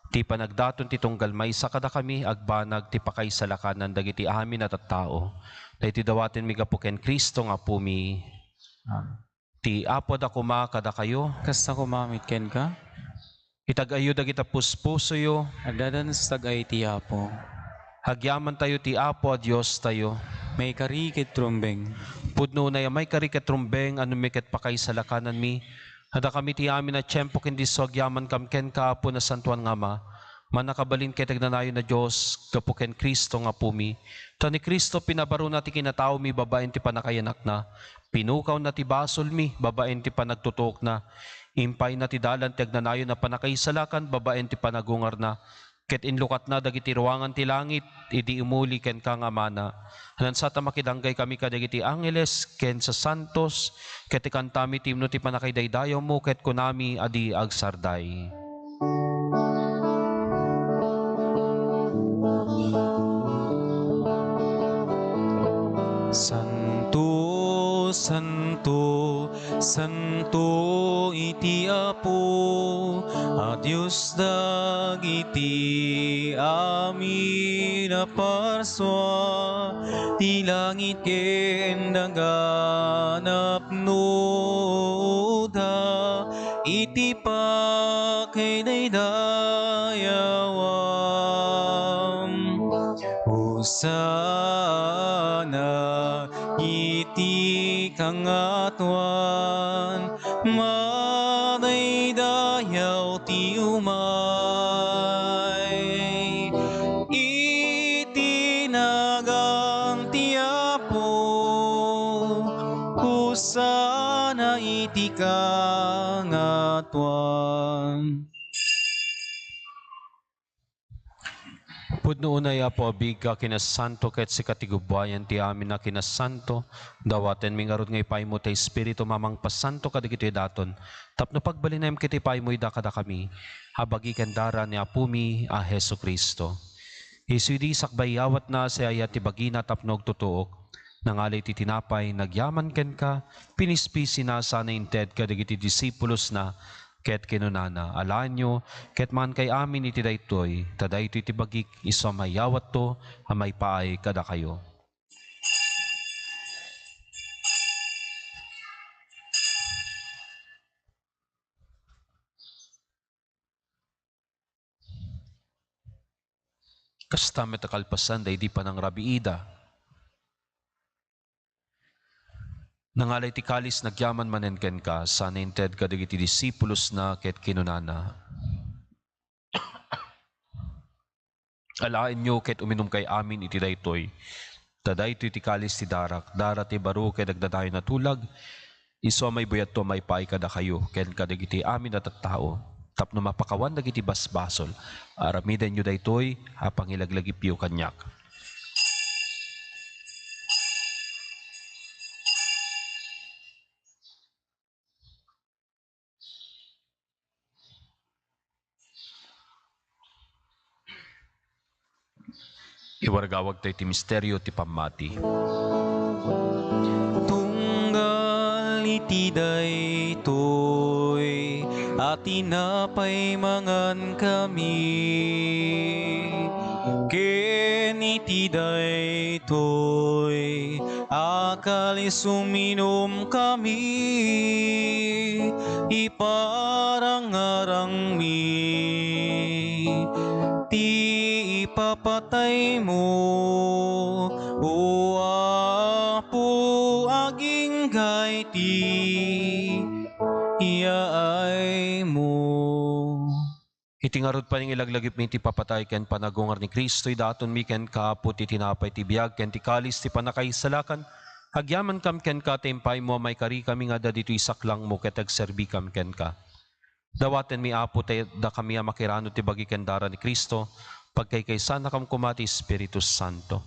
ti panagdaton ti tunggal maysa kada kami agbanag ti pakaisalakanan dagiti amin at tao. Dayti dawaten mi gapu ken Kristo nga pumi. Ti apo da kuma kada kayo. Kasta kumamit ken ka, Itag-ayo dagita puspusoyo. agdadan sa tagay ti Apo. Hagyaman tayo ti apo a Dios tayo. May karikit trumbeng, Pudno na may kariket trumbeng anu miket pakaisalakanan mi. Hada kami ti amin na tiyempo kendi so agyaman kam ken kaapo na santuan nga ma. Manakabalin ketag na nayo na Diyos, gapu ken Kristo nga pumi. Ta ni Kristo pinabaro na ti kinatao mi, babaen ti panakayanak na. Pinukaw na ti basol mi, babaen ti panagtutok na. Impay na ti dalan ti agnanayo na panakaisalakan, babaen ti panagungar na. ket inlukat na dagiti ruangan ti langit, idi umuli ken ka nga mana. Hanan sa makidanggay kami kadagiti angeles, ken sa santos, ket ikantami timno ti panakaydaydayaw mo, ket kunami adi agsarday. Santo, Santo, Santo iti Apo, a Diyos dagiti amin a parswa, ti langit ken daganap noda, iti pakaidaydayawam. Hosana iti kangatuan, madaydayaw ti umay. Iti nagang ti Apo, hosana iti kangatuan. Pudno unay Apo abig ka kinasanto ket si katigubwayan ti amin na kinasanto, dawaten mingarod nga ipay mo ta Espiritu mamang pasanto kadigiti daton, tapno pagbalinaym kiti pay mo ida kada kami, habagi kendara ni Apumi a Hesu Kristo. Isudi sakbayawat na sa ayat ti bagina tapnog tutuok, nangalay ti tinapay, nagyaman ken ka, pinispisi na sana inted kadigiti disipulos na, ket kinunana, alanyo, ket man kay amin iti daytoy, tadaytoy ti bagik, iso mayawat to, amay paay kada kayo. Kasta metakalpasan, day di pa ng rabiida. Nangalay ti kalis nagyaman manen ken ka, sana inted kadigiti disipulos na, ket kinunana. Alain nyo ket uminom kay amin iti daytoy. Tadaytoy ti kalis ti darak, dara ti baro ket dagdadayo na tulag, iso may buyat to may paay kada kayo, ken kadagiti amin at tao. Tapno mapakawan dagiti basbasol, aramiden nyo daytoy, apang ilaglagip yu kanyak. Iwargawag tayo ti misteryo ti pamati. Tunggal iti daytoy, at tinapay mangan kami. Ken iti daytoy, akalis uminom kami. Iparangarang mi, ti ipapatay mo, o Apo aging gayti, iyaay mo. Itingarod pa ning ilaglagip mi ti papatay ken panagungar ni Kristo, daton mi ken kapo ti tinapay ti biag ken ti kalis ti panakaisalakan, agyaman kam ken ka tempay mo, may kari kami nga da dito isaklang mo ket agserbi kam ken ka. Dawaten mi Apo tayo da kami makirano ti bagi ken dara ni Kristo, pagkaykaysa na kam kumati Espiritu Santo.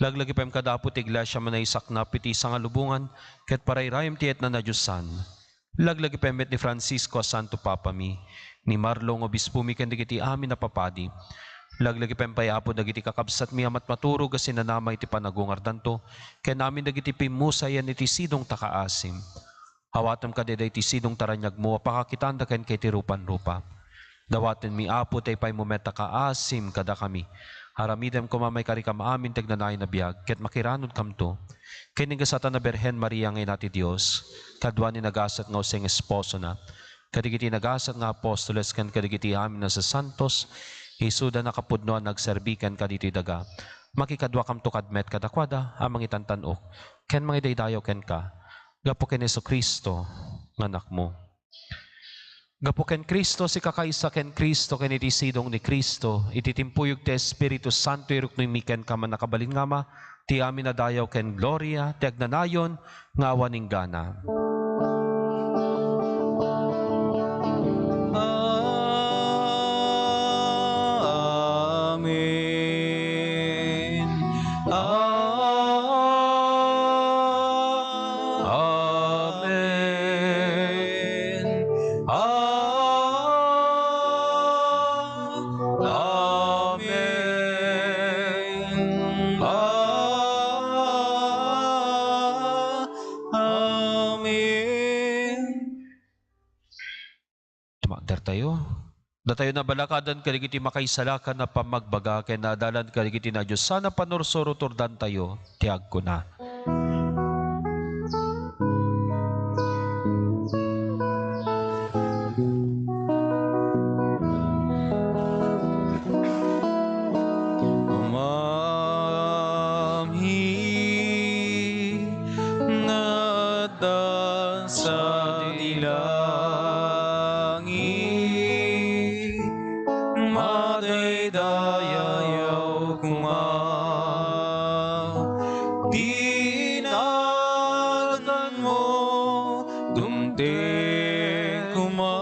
Laglagi pa kadapo ti iglesia manaysak na piti sa nga lubungan, ket parayrayam ti etna na Diyosan. Laglagi pa met ni Francisco Santo Papa mi, ni Marlong Obispo mi ken digiti amin na papadi. Laglagi pa payapo dagiti kakabsat mi amat maturog as sinanamay ti panagungar danto, ken namin dagiti pimusayan iti sidong takaasim. Hawatam ka deday ti sidong taranyag mo, apakakitanda ken kay ti rupan-rupa. Dawaten mi Apo tay pay mometa kaasim kada kami. Haramidem ko mamay kari kam amin tegnanay na biag, ket makiranod kam to. Kinigasatan na Berhen Maria ngay nati Dios, kadwa ni nagasat nga useng esposo na. Kadigiti nagasat nga apostoles ken kadigiti amin na sa santos, isuda nakapudnoan nagserbikan kaditi daga. Makikadwa kam to kadmet kadakwada, amang itantanok, ken mga daydayo ken ka. Gapo ken Hesu Kristo, nganak mo. Gapo ken Kristo, si kakaisa ken Kristo, ken iti sidong ni Kristo, iti timpuyog ti Espiritu Santo, iruk no imiken ka man nakabalin nga ma, ti amin na dayaw ken gloria, ti agnanayon, nga awaning gana. Der tayo. Datayo na balakadan kaligiti makaisalakan na pamagbaga kay nadalan kaligiti na Diyos. Sana panursoro turdan tayo, tiag ko na. Umamhi nada sa dilangit, madaydayaw kuma, tinagdan mo, dumteng kuma,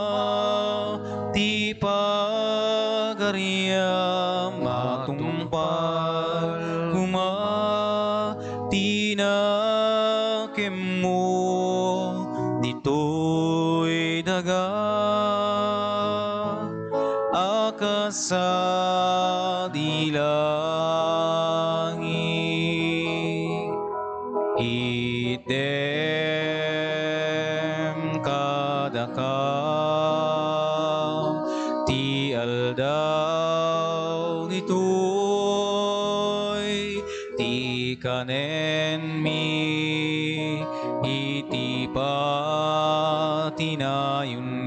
ti pagariam matungpal kuma, tinakim mo, dito'y daga, akasa dilangit, item kadakam, ti aldaw dito'y, ti kanen mi, iti patinayon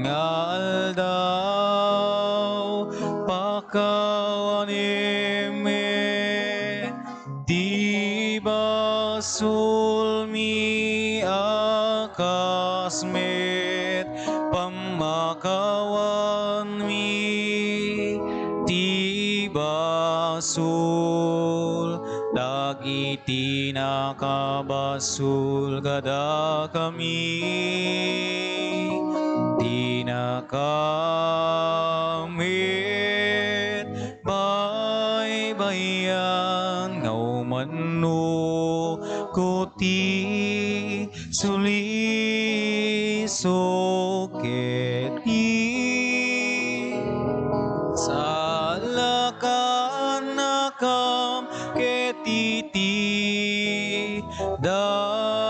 nga aldaw, pakawanime, di basul mi akasmet, pamakawan mi, di basul, dagiti nakabasul kada kami, di nakamit, baybayan nga umano, kuti sulisoketi, salakan nakam ketiti dakis.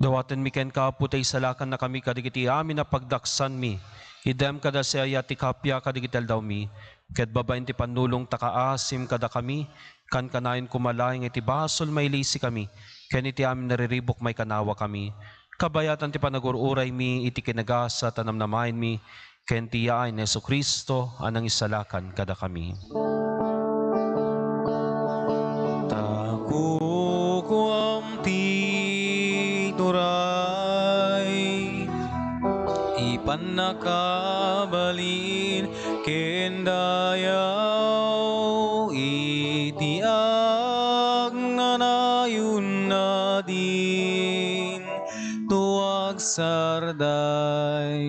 Dawaten mi ken kaputay salakan na kami kadigiti amin na pagdaksan mi. Idem kada si ayati kapya kadigital daw mi. Ket babaen ti panulong takaasim kada kami. Kan kanayon kumalaing iti basol may lisi kami. Ken iti amin nariribok may kanawa kami. Kabayatan ti panagururay mi iti kinagasa tanamnamain mi. Ken ti yaay ni Jesucristo anang isalakan kada kami. Takukuam ti turay, ipan nakabalin, kendayaw itiag nanayon na din, tuwag sarday.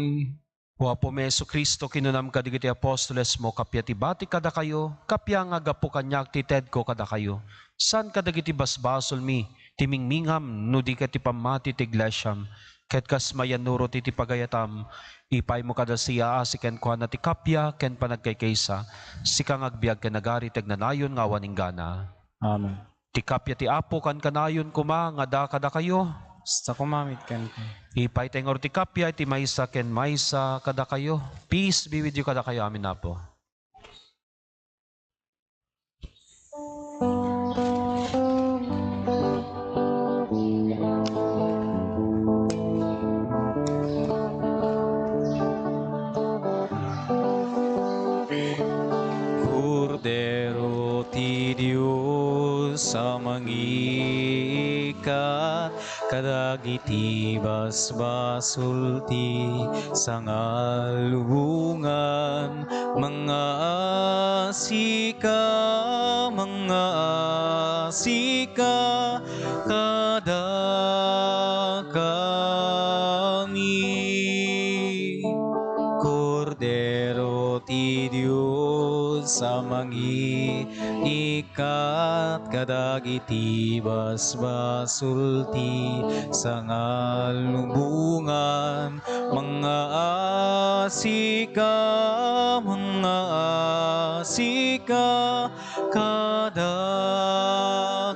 Wapo me Jesucristo kinunam kadigiti apostoles mo kapya ti bati kada kayo, kapya nga gapu kanyak ti ted ko kada kayo. San kadagiti basbasol mi, timingmingham no di ka ti pamati ti iglesyam, ket kas mayanuro ti pagayatam, ipay mo kada siya asiken kuha na ti kapya ken panagkaykaysa, sikang agbiag ken nagari tegnanayon nga awaning gana. Amen. Ti kapya ti apo kan kanayon kuma nga da kada kayo, Basta kumamit kan ko. ipay tengor ti kapya iti maysa ken maysa kada kayo. Peace be with you kada kayo, amin na po. Kordero ti Diyos sa mangikat, kadagiti basbasulti sangalubungan, mga asika kada kami. Kordero ti Diyos sa mangikat, kadagiti basbasulti sangalubungan, mga asika kada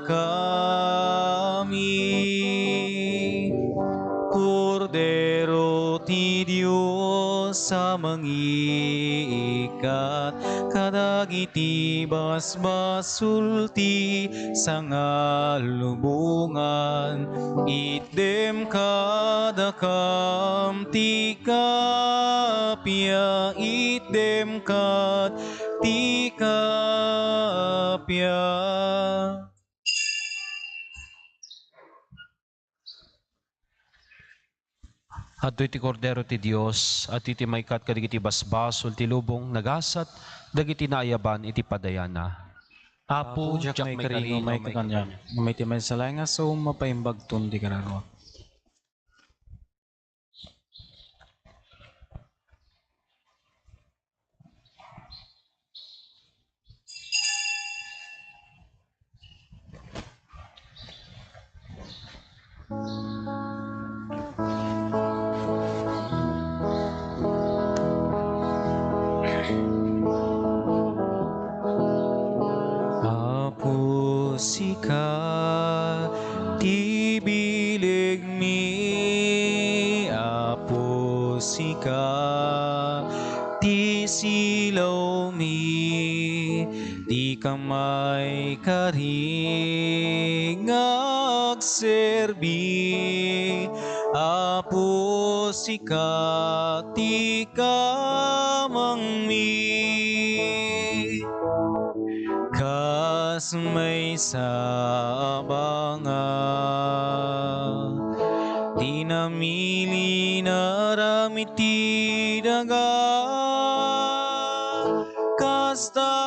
kami. Kordero ti Diyos sa mangiikat, kadagiti basbasul ti sangalubungan, item kadakam ti kapya, item kad ti kapya. Adtoy ti kordero ti Dios, at iti maykat kadagiti basbasol ti lubong nagasat, dagiti naayaban iti padayana. Apo, jak may karingo may kakanya, may timay salay nga so mapaimbagton di kararo. Apo sika ti bilig mi, apo sika ti silaw mi, di kamay karing agserbi, apo sika ti kamang mi. Kas may sabangan, di namili na ramiti daga, kasta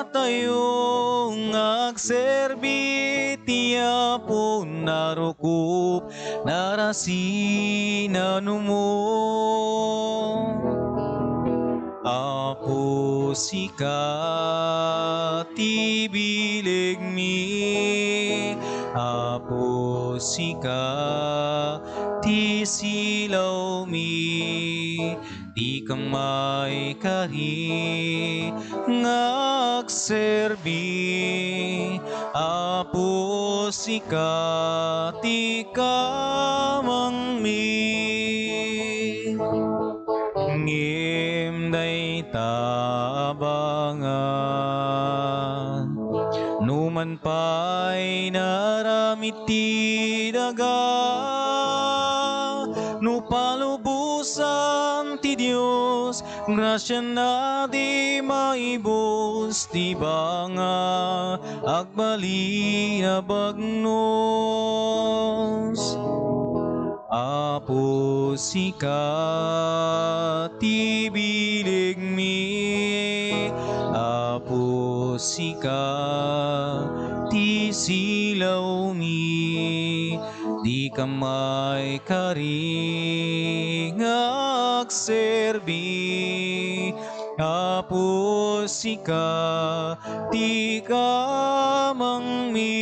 tayong agserbi, tiya po narukup, narasinan mo. Apo sika ti bilig mi, apo sika ti silaw mi, di kamay kari ngagserbi, apo sika ti kamang mi. Ngim day tabangan, numan pa'y naramiti daga, nupalubusan ti Diyos, grasya na di maibos, ti banga agbali na bagnos. Apo sika ti bilig mi, apo sika ti silaw mi, di kamay karing agserbi, apo sika ti kamang mi.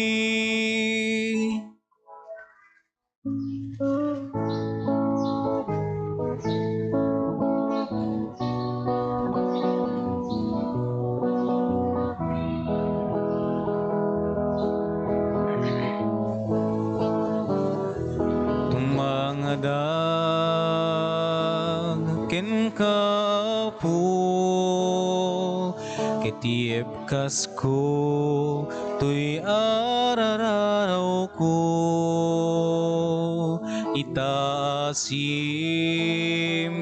Tumangadag ken ka po, ketiep kas ko, tuy arararaw ko, itasim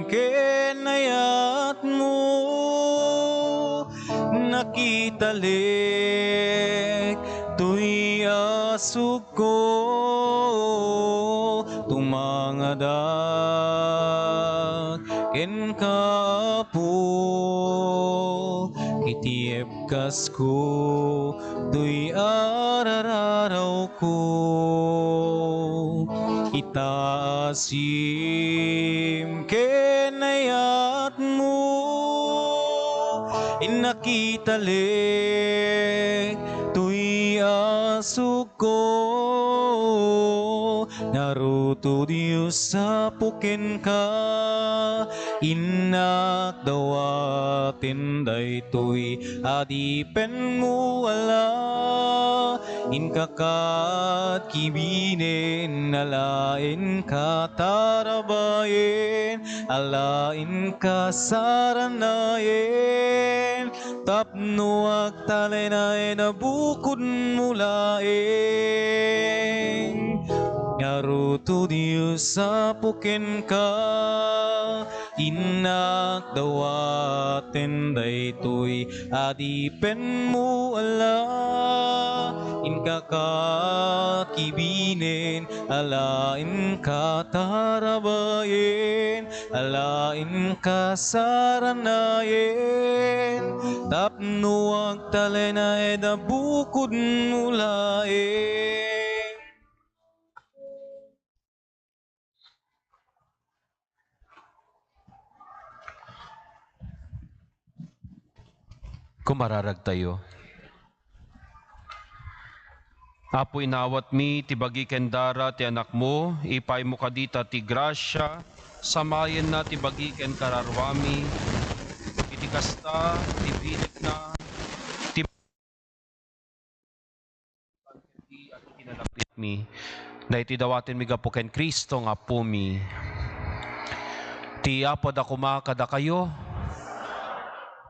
ken ayat mo, nakitalik tuy asuk ko, tumangadag ken ka po, itiep kas ko, tuy arararaw ko, itaasim ken ayat mo, inakitalik tuy asuk ko, naruto Diyos sa puken ka, inak dawatin daytoy adipen mo ala, inkakat kibinen, alain katarabayen, alain kasaranayen, tapno agtalay na nabukod mulaen. Ngaruto Diyos sa puken ka, inak dawaten daytoy adipen mo ala, inkakat kibinen, alain katarabayen, alain kasaranayen, tapno agtalay na nabukod mulaen. Kumararag tayo. Apo inawat mi, ti bagi kendara ti anak mo, ipay mo kadita ti grasya, samayan na ti bagi ken kararwami, iti kasta, ti bilik na, ti at kinalapit mi, na iti dawatin mi gapo ken Kristo nga po mi. Ti apo da kumakada kayo,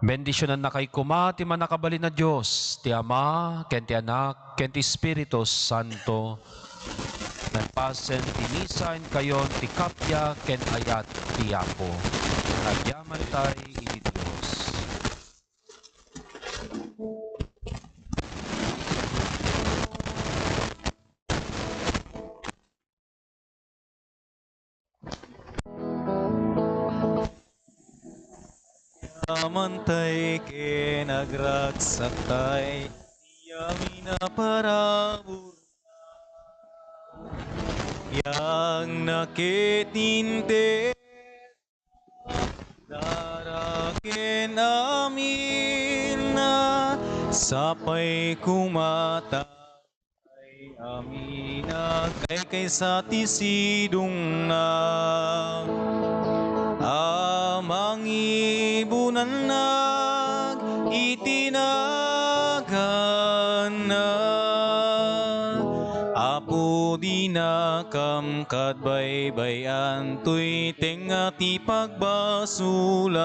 bendisyonan na kay kuma, ti manakabali na Diyos, ti Ama, ken ti Anak, ken ti Espiritu Santo, nagpasen ti misan kayon, ti kapya, ken ayat, ti Apo. Nagyaman tayo, iti Diyos. Amantay kinagraksaktay, yami na parabur. Yang nakitinte, darakin amin na, sapay kumata. Amina kay sa tisidong na, amang ibunan nag itinagan na, apo di nakam kadbaybayan tuy tengati pagbasulan.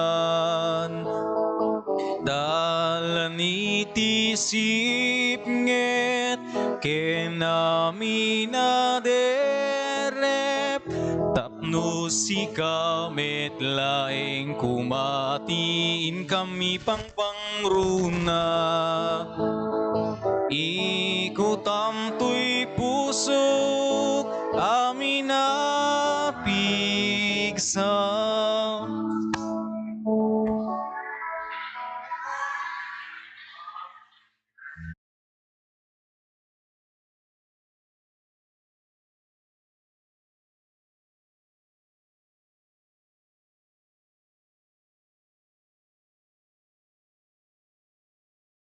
Dalan iti sip nget kenami na derep, tapno si kamet laeng kumatiin kami pangpangruna. Ikutam tuy pusok amin na pigsa,